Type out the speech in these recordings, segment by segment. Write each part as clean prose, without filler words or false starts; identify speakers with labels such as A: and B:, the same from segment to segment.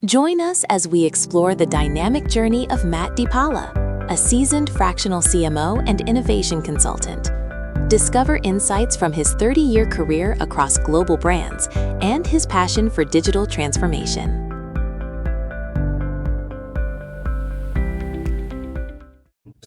A: Join us as we explore the dynamic journey of Matt DiPaola, a seasoned fractional CMO and innovation consultant. Discover insights from his 30-year career across global brands and his passion for digital transformation.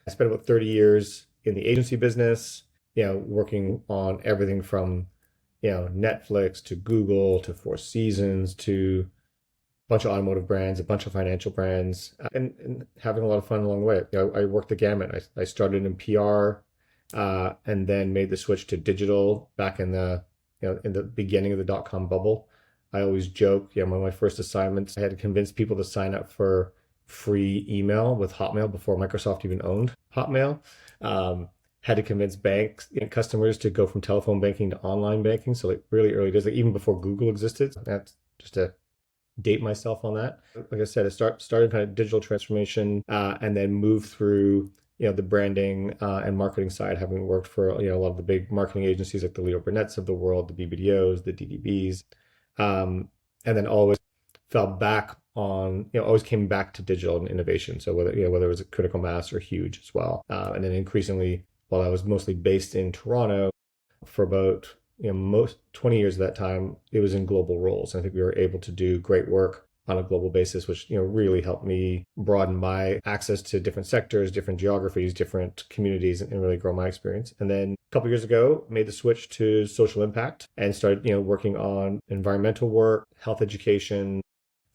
B: I spent about 30 years in the agency business, working on everything from, Netflix to Google to Four Seasons to a bunch of automotive brands, a bunch of financial brands, and having a lot of fun along the way. I worked the gamut. I started in PR, and then made the switch to digital back in the beginning of the dot-com bubble. I always joke, one of my first assignments, I had to convince people to sign up for free email with Hotmail before Microsoft even owned Hotmail. Had to convince banks customers to go from telephone banking to online banking. So like really early days, like even before Google existed. That's just to date myself on that. Like I said, I started kind of digital transformation, and then moved through the branding and marketing side, having worked for a lot of the big marketing agencies like the Leo Burnett's of the world, the BBDOs, the DDBs, and then always fell back on always came back to digital and innovation. So whether it was a critical mass or huge as well, and then increasingly, while I was mostly based in Toronto for about most 20 years of that time, it was in global roles. And I think we were able to do great work on a global basis, which really helped me broaden my access to different sectors, different geographies, different communities, and really grow my experience. And then a couple of years ago, made the switch to social impact and started working on environmental work, health education,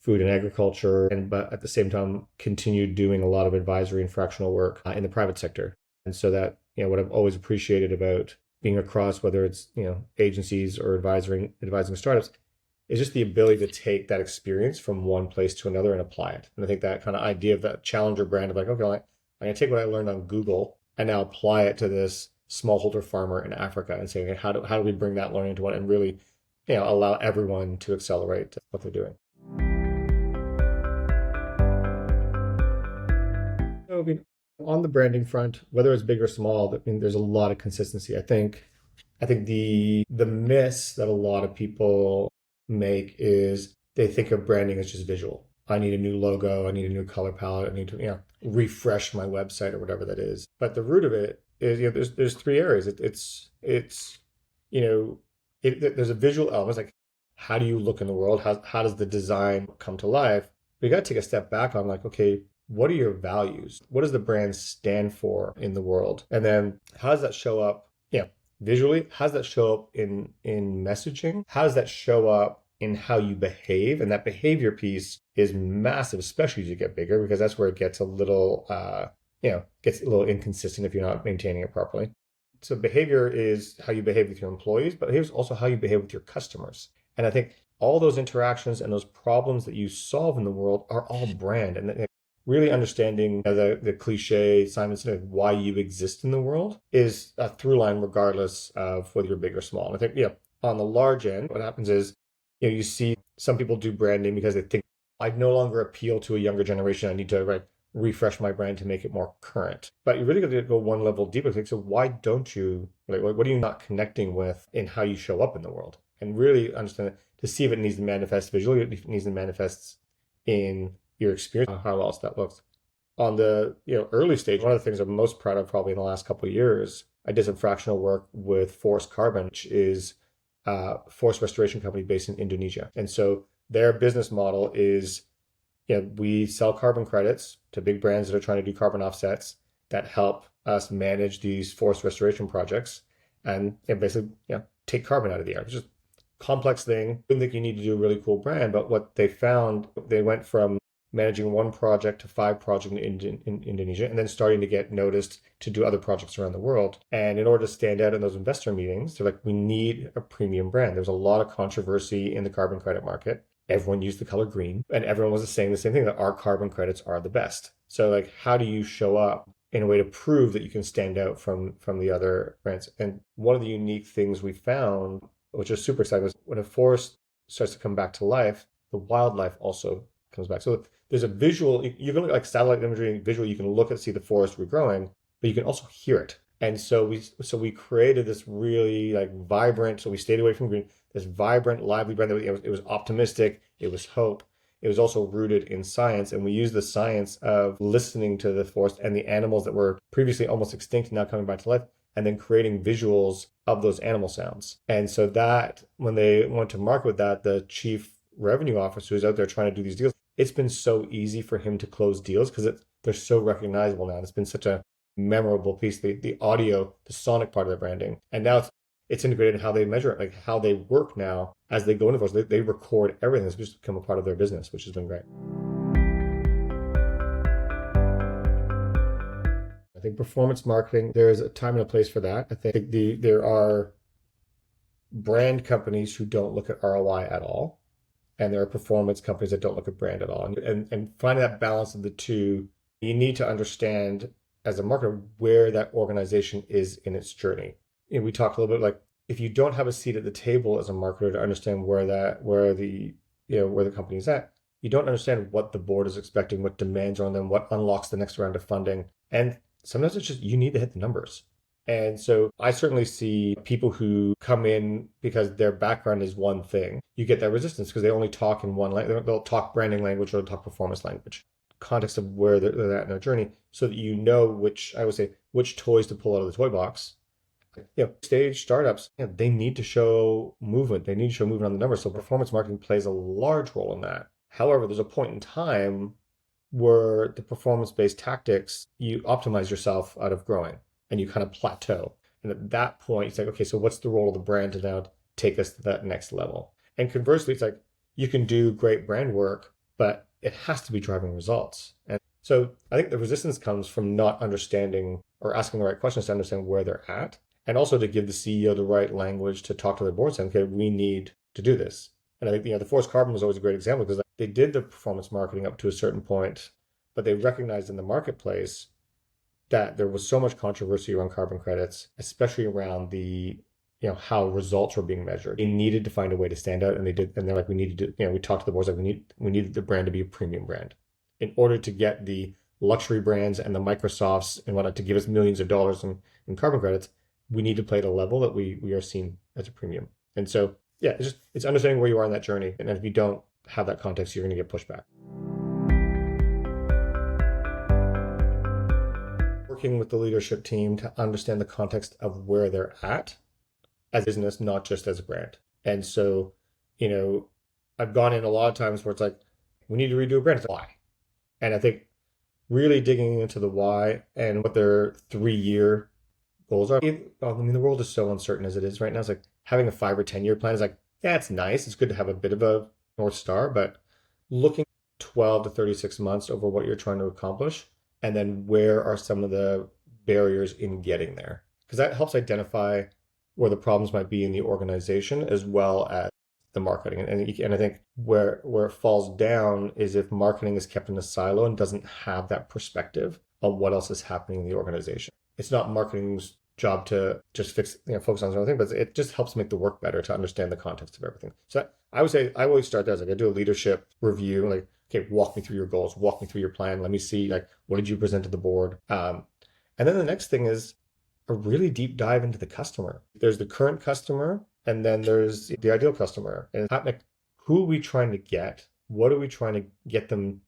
B: food and agriculture, but at the same time continued doing a lot of advisory and fractional work in the private sector. And so that what I've always appreciated about being across, whether it's agencies or advising startups, is just the ability to take that experience from one place to another and apply it. And I think that kind of idea of that challenger brand of like, okay, I'm going to take what I learned on Google and now apply it to this smallholder farmer in Africa and say, okay, how do we bring that learning to one and really allow everyone to accelerate what they're doing. So, on the branding front, whether it's big or small, there's a lot of consistency. I think the miss that a lot of people make is they think of branding as just visual. I need a new logo, I need a new color palette, I need to refresh my website or whatever that is. But the root of it is there's three areas. There's a visual element, like how do you look in the world? How does the design come to life? We got to take a step back on like, okay, what are your values? What does the brand stand for in the world? And then how does that show up visually? How does that show up in messaging? How does that show up in how you behave? And that behavior piece is massive, especially as you get bigger, because that's where it gets a little inconsistent if you're not maintaining it properly. So behavior is how you behave with your employees, but here's also how you behave with your customers. And I think all those interactions and those problems that you solve in the world are all brand. And really understanding the cliche Simon Sinek, why you exist in the world, is a through line regardless of whether you're big or small. And I think, on the large end, what happens is, you see some people do branding because they think, I no longer appeal to a younger generation. I need to refresh my brand to make it more current. But you really got to go one level deeper. So why don't you, what are you not connecting with in how you show up in the world? And really understand to see if it needs to manifest visually, if it needs to manifest in your experience, how else that looks. On the early stage, one of the things I'm most proud of probably in the last couple of years, I did some fractional work with Forest Carbon, which is a forest restoration company based in Indonesia. And so their business model is, we sell carbon credits to big brands that are trying to do carbon offsets that help us manage these forest restoration projects and basically take carbon out of the air. It's just a complex thing. I didn't think you need to do a really cool brand, but what they found, they went from managing one project to 5 projects in Indonesia, and then starting to get noticed to do other projects around the world. And in order to stand out in those investor meetings, they're like, we need a premium brand. There's a lot of controversy in the carbon credit market. Everyone used the color green, and everyone was saying the same thing, that our carbon credits are the best. So like, how do you show up in a way to prove that you can stand out from the other brands? And one of the unique things we found, which is super exciting, was when a forest starts to come back to life, the wildlife also comes back. So there's a visual, you can look like satellite imagery visual, you can look and see the forest regrowing, but you can also hear it. And so we created this really vibrant, so we stayed away from green, this vibrant, lively brand that it was optimistic, it was hope. it was also rooted in science. And we used the science of listening to the forest and the animals that were previously almost extinct, now coming back to life, and then creating visuals of those animal sounds. And so that when they went to market with that, the chief revenue officer who's out there trying to do these deals, it's been so easy for him to close deals because they're so recognizable now. It's been such a memorable piece, the audio, the sonic part of the branding. And now it's integrated in how they measure it, like how they work now as they go into those. They record everything. It's just become a part of their business, which has been great. I think performance marketing, there's a time and a place for that. I think there are brand companies who don't look at ROI at all. And there are performance companies that don't look at brand at all. And finding that balance of the two, you need to understand as a marketer where that organization is in its journey. And we talked a little bit like if you don't have a seat at the table as a marketer to understand where the company is at, you don't understand what the board is expecting, what demands are on them, what unlocks the next round of funding. And sometimes it's just you need to hit the numbers. And so I certainly see people who come in because their background is one thing. You get that resistance because they only talk in one language. They'll talk branding language or they'll talk performance language. Context of where they're at in their journey so that you know which toys to pull out of the toy box. Stage startups, they need to show movement. They need to show movement on the numbers. So performance marketing plays a large role in that. However, there's a point in time where the performance-based tactics, you optimize yourself out of growing and you kind of plateau. And at that point, it's like, okay, so what's the role of the brand to now take us to that next level? And conversely, it's like you can do great brand work, but it has to be driving results. And so I think the resistance comes from not understanding or asking the right questions to understand where they're at. And also to give the CEO the right language to talk to their board saying, okay, we need to do this. And I think, the Forest Carbon was always a great example because they did the performance marketing up to a certain point, but they recognized in the marketplace that there was so much controversy around carbon credits, especially around the, how results were being measured. They needed to find a way to stand out, and they did. And they're like, we needed to, we talked to the boards like we needed the brand to be a premium brand in order to get the luxury brands and the Microsofts and whatnot to give us millions of dollars in carbon credits. We need to play at a level that we are seen as a premium. And so, it's understanding where you are in that journey. And if you don't have that context, you're going to get pushed back. Working with the leadership team to understand the context of where they're at as a business, not just as a brand. And so, I've gone in a lot of times where it's like, we need to redo a brand. It's like, why? And I think really digging into the why and what their 3-year goals are. The world is so uncertain as it is right now. It's like having a 5 or 10-year plan is like, it's nice. It's good to have a bit of a North Star, but looking 12 to 36 months over what you're trying to accomplish, and then where are some of the barriers in getting there? Because that helps identify where the problems might be in the organization as well as the marketing. And I think where it falls down is if marketing is kept in a silo and doesn't have that perspective of what else is happening in the organization. It's not marketing's job to just focus on the other thing, but it just helps make the work better to understand the context of everything. So I would say I always start there. Like I do a leadership review, like, okay, walk me through your goals, walk me through your plan. Let me see, like, what did you present to the board? And then the next thing is a really deep dive into the customer. There's the current customer, and then there's the ideal customer. And like, who are we trying to get? What are we trying to get them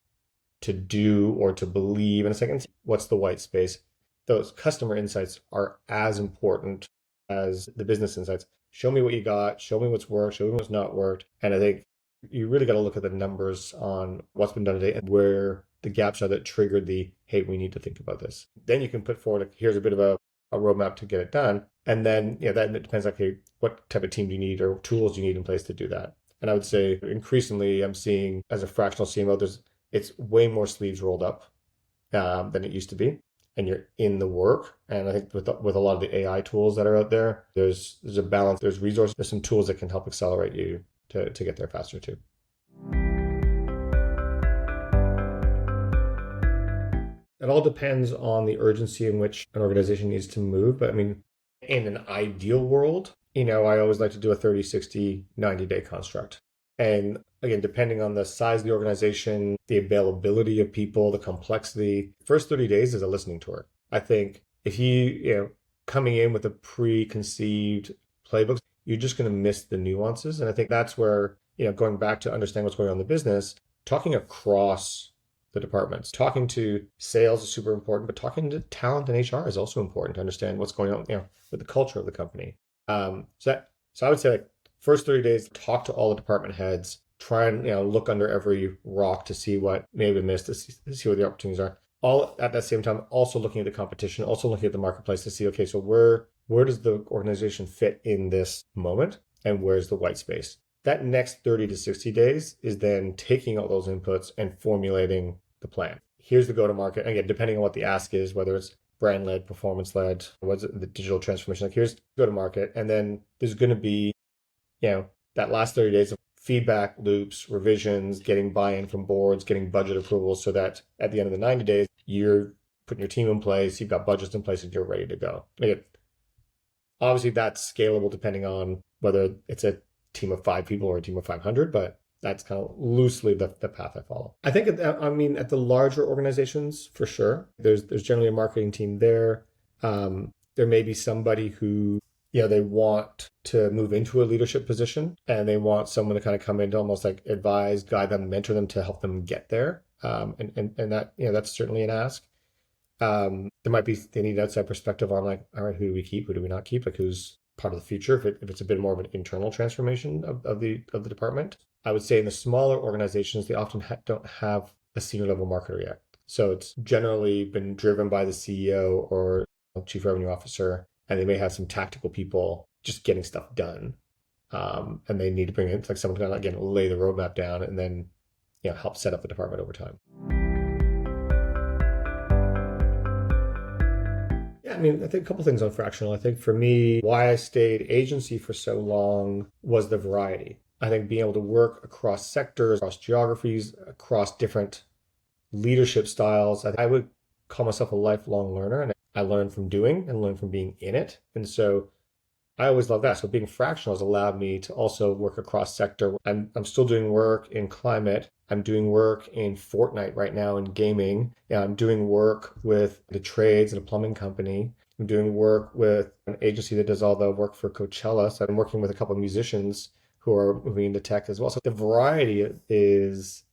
B: to do or to believe? And a second, what's the white space? Those customer insights are as important as the business insights. Show me what you got, show me what's worked, show me what's not worked. And I think you really got to look at the numbers on what's been done today and where the gaps are that triggered hey, we need to think about this. Then you can put forward, here's a bit of a roadmap to get it done. And then, that depends, okay, what type of team do you need or tools do you need in place to do that? And I would say increasingly I'm seeing as a fractional CMO, it's way more sleeves rolled up than it used to be. And you're in the work. And I think with a lot of the AI tools that are out there, there's a balance, there's resources, there's some tools that can help accelerate you to get there faster too. It all depends on the urgency in which an organization needs to move. But I mean, in an ideal world, I always like to do a 30, 60, 90-day construct. And again, depending on the size of the organization, the availability of people, the complexity, first 30 days is a listening tour. I think if coming in with a preconceived playbook, you're just going to miss the nuances. And I think that's where, going back to understand what's going on in the business, talking across the departments. Talking to sales is super important, but talking to talent and HR is also important to understand what's going on, with the culture of the company. So I would say like first 30 days, talk to all the department heads, try and look under every rock to see what may have been missed, to see what the opportunities are. All at that same time, also looking at the competition, also looking at the marketplace to see, okay, so where does the organization fit in this moment, and where's the white space? That next 30 to 60 days is then taking all those inputs and formulating the plan. Here's the go-to-market. Again, depending on what the ask is, whether it's brand-led, performance-led, what's it, the digital transformation, like here's go-to-market. And then there's going to be, that last 30 days of feedback loops, revisions, getting buy-in from boards, getting budget approvals so that at the end of the 90 days, you're putting your team in place, you've got budgets in place, and you're ready to go. Obviously, that's scalable depending on whether it's a team of 5 people or a team of 500, but that's kind of loosely the path I follow. I think, at the larger organizations, for sure, there's generally a marketing team there. There may be somebody who, they want to move into a leadership position and they want someone to kind of come in to almost like advise, guide them, mentor them to help them get there. And that, that's certainly an ask. There might be, they need an outside perspective on like, all right, who do we keep? Who do we not keep? Like who's part of the future? If it's a bit more of an internal transformation of the department. I would say in the smaller organizations, they often don't have a senior level marketer yet. So it's generally been driven by the CEO or chief revenue officer, and they may have some tactical people just getting stuff done. And they need to bring in like someone to again lay the roadmap down and then help set up the department over time. Yeah, I think a couple things on Fractional. I think for me, why I stayed agency for so long was the variety. I think being able to work across sectors, across geographies, across different leadership styles. I would call myself a lifelong learner, and I learn from doing and learn from being in it. And so I always love that. So being fractional has allowed me to also work across sector. I'm still doing work in climate. I'm doing work in Fortnite right now in gaming. I'm doing work with the trades and a plumbing company. I'm doing work with an agency that does all the work for Coachella. So I'm working with a couple of musicians who are moving into tech as well. So the variety is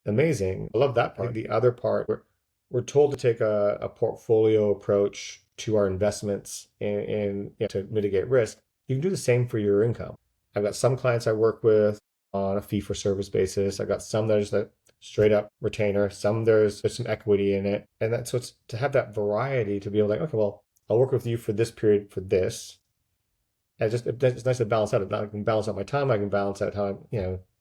B: amazing. I love that part. The other part, we're told to take a portfolio approach to our investments and to mitigate risk. You can do the same for your income. I've got some clients I work with on a fee for service basis. I've got some that are just a straight up retainer. Some there's some equity in it. And so it's to have that variety to be able to okay, well, I'll work with you for this period for this. And it's nice to balance out. I can balance out my time. I can balance out how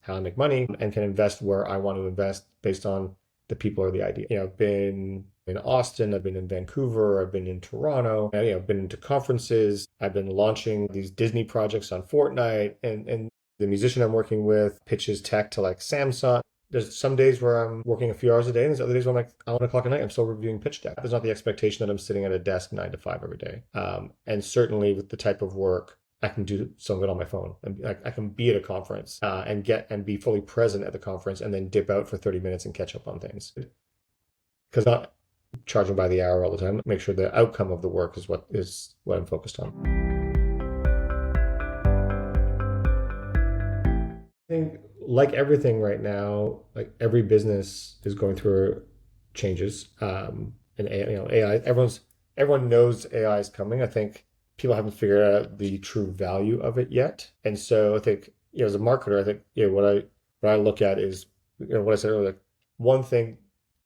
B: I make money and can invest where I want to invest based on the people or the idea. I've been in Austin, I've been in Vancouver, I've been in Toronto, I've been into conferences, I've been launching these Disney projects on Fortnite, and the musician I'm working with pitches tech to like Samsung. There's some days where I'm working a few hours a day, and there's other days where I'm like 11 o'clock at night, I'm still reviewing pitch deck. There's not the expectation that I'm sitting at a desk 9 to 5 every day. And certainly with the type of work, I can do some of it on my phone. I can be at a conference and be fully present at the conference and then dip out for 30 minutes and catch up on things. Because not charging by the hour all the time. Make sure the outcome of the work is what I'm focused on. I think like everything right now, like every business is going through changes. And AI, everyone knows AI is coming. I think people haven't figured out the true value of it yet. And so I think, as a marketer, I think, what I look at is, what I said earlier, like, one thing,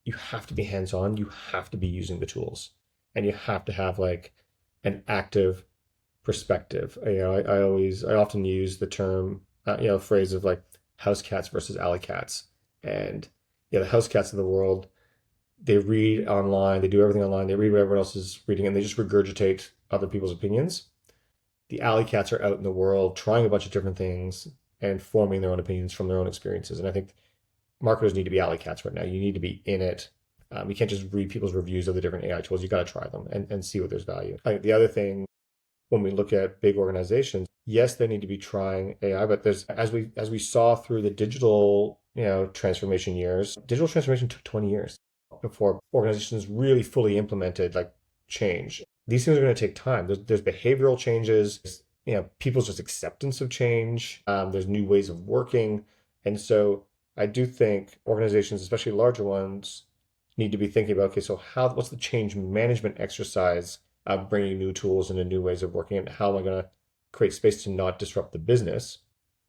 B: you have to be hands-on, you have to be using the tools, and you have to have like an active perspective. I often use the term, phrase of like house cats versus alley cats. And, the house cats of the world, they read online, they do everything online, they read what everyone else is reading, and they just regurgitate other people's opinions. The alley cats are out in the world trying a bunch of different things and forming their own opinions from their own experiences. And I think marketers need to be alley cats right now. You need to be in it. You can't just read people's reviews of the different AI tools. You got to try them and see what there's value. I think the other thing, when we look at big organizations, yes, they need to be trying AI, but there's, as we saw through the digital, transformation years, digital transformation took 20 years before organizations really fully implemented like change. These things are going to take time. There's behavioral changes, people's just acceptance of change. There's new ways of working. And so I do think organizations, especially larger ones, need to be thinking about, okay, so what's the change management exercise of bringing new tools into new ways of working, and how am I going to create space to not disrupt the business?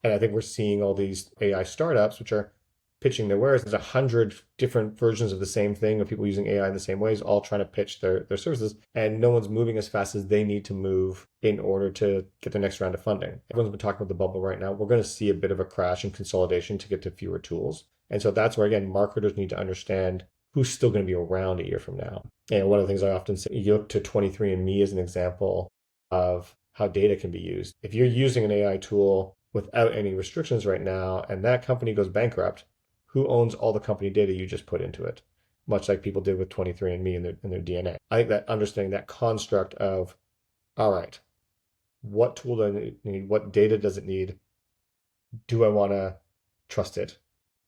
B: And I think we're seeing all these AI startups, which are pitching their wares. There's 100 different versions of the same thing of people using AI in the same ways, all trying to pitch their services. And no one's moving as fast as they need to move in order to get the next round of funding. Everyone's been talking about the bubble right now. We're going to see a bit of a crash and consolidation to get to fewer tools. And so that's where, again, marketers need to understand who's still going to be around a year from now. And one of the things I often say, you look to 23andMe as an example of how data can be used. If you're using an AI tool without any restrictions right now, and that company goes bankrupt, who owns all the company data you just put into it? Much like people did with 23andMe in their DNA. I think that understanding that construct of, all right, what tool do I need? What data does it need? Do I want to trust it?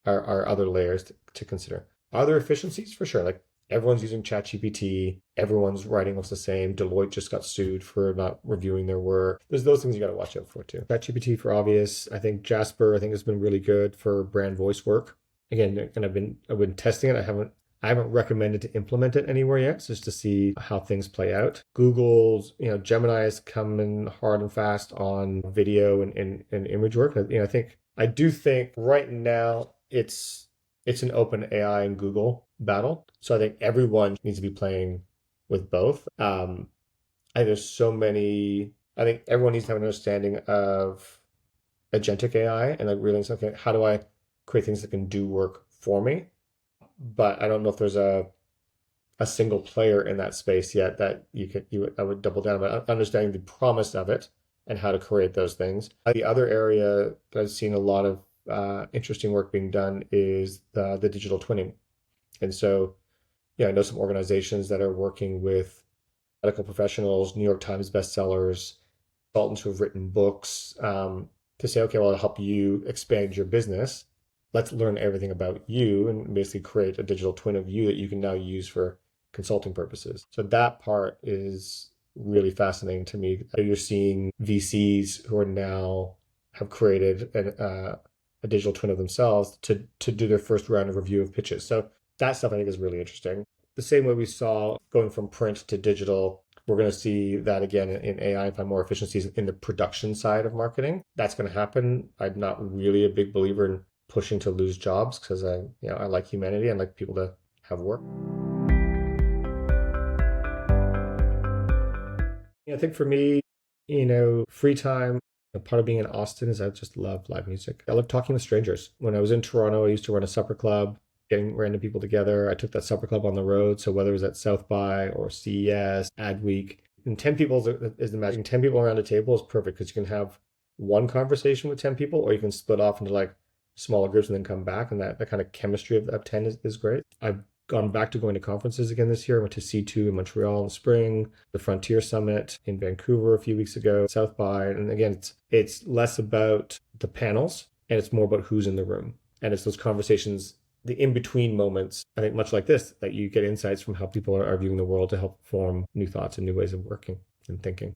B: Are other layers to consider. Are there efficiencies? For sure. Like everyone's using ChatGPT. Everyone's writing what's the same. Deloitte just got sued for not reviewing their work. There's those things you got to watch out for too. ChatGPT for obvious. I think Jasper, has been really good for brand voice work. Again, and I've been testing it. I haven't recommended to implement it anywhere yet, just to see how things play out. Google's, Gemini is coming hard and fast on video and image work. I do think right now it's an open AI and Google battle. So I think everyone needs to be playing with both. I think everyone needs to have an understanding of agentic AI and like really, okay, how do I create things that can do work for me? But I don't know if there's a single player in that space yet that I would double down about understanding the promise of it and how to create those things. The other area that I've seen a lot of interesting work being done is the digital twinning. And so, I know some organizations that are working with medical professionals, New York Times bestsellers, consultants who have written books to say, okay, well, I'll help you expand your business. Let's learn everything about you and basically create a digital twin of you that you can now use for consulting purposes. So that part is really fascinating to me. You're seeing VCs who are now have created a digital twin of themselves to do their first round of review of pitches. So that stuff I think is really interesting. The same way we saw going from print to digital, we're going to see that again in AI and find more efficiencies in the production side of marketing. That's going to happen. I'm not really a big believer in pushing to lose jobs because I like humanity. I like people to have work. I think for me, free time, part of being in Austin is I just love live music. I love talking with strangers. When I was in Toronto, I used to run a supper club, getting random people together. I took that supper club on the road. So whether it was at South by or CES, Adweek, and 10 people is the magic. 10 people around a table is perfect because you can have one conversation with 10 people, or you can split off into like smaller groups and then come back. And that kind of chemistry of 10 is great. I've gone back to going to conferences again this year. I went to C2 in Montreal in the spring, the Frontier Summit in Vancouver a few weeks ago, South by. And again, it's less about the panels and it's more about who's in the room. And it's those conversations, the in-between moments, I think much like this, that you get insights from how people are viewing the world to help form new thoughts and new ways of working and thinking.